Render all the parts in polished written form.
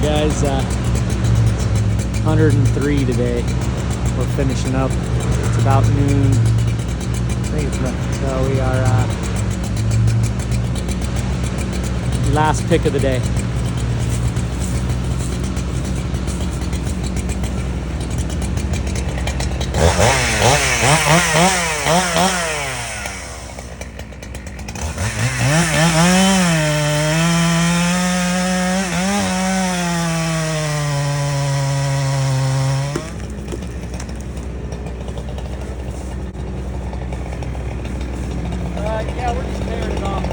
guys, 103 today. We're finishing up. It's about noon. I think it's about, so we are last pick of the day. Yeah, we're just tearing it off.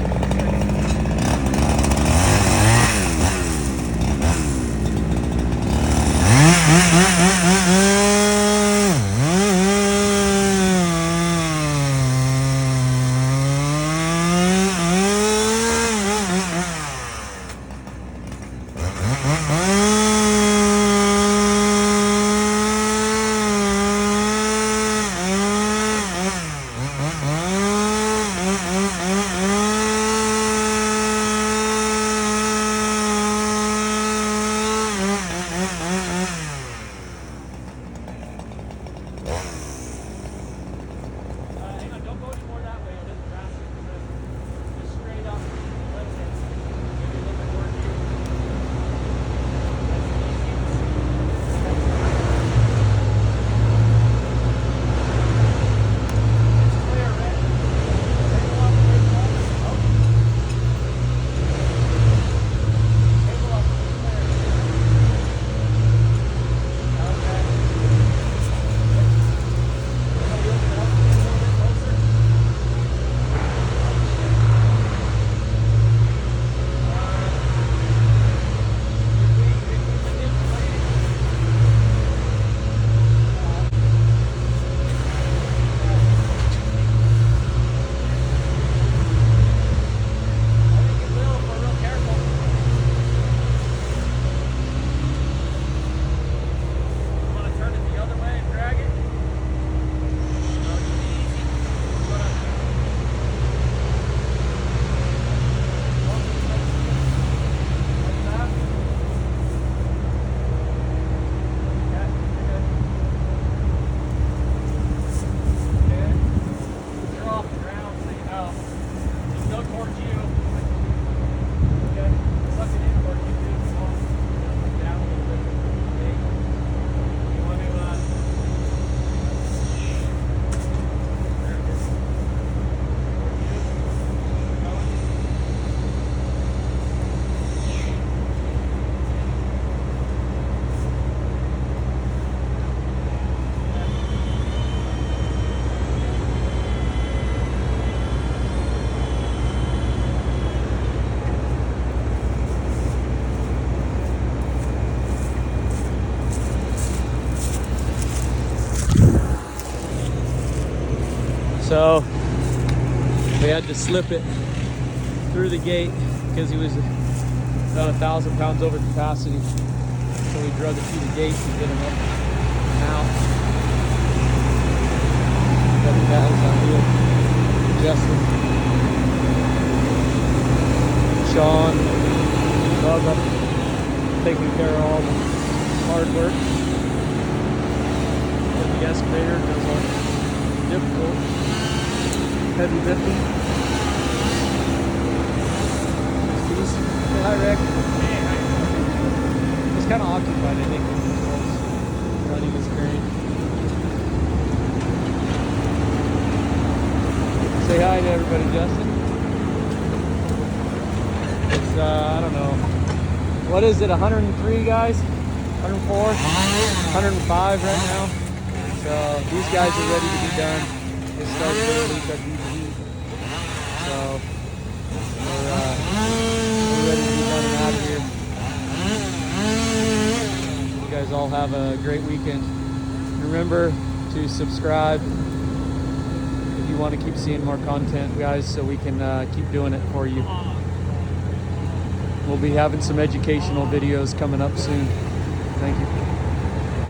So we had to slip it through the gate because he was about 1,000 pounds over capacity. So we drug it through the gate to get him up and out. But that was our deal. Justin, Sean, Bubba, taking care of all the hard work. And the excavator does all difficult heavy lifting. Say hi, Rick. Hey, hi. He's kind of occupied, I think, when he was running his crane. Say hi to everybody, Justin. It's, I don't know. What is it, 103 guys? 104? 105 right now. So these guys are ready to be done. This starts this week at DP. So we're ready to be done and out of here. You guys all have a great weekend. Remember to subscribe if you want to keep seeing more content, guys, so we can keep doing it for you. We'll be having some educational videos coming up soon. Thank you.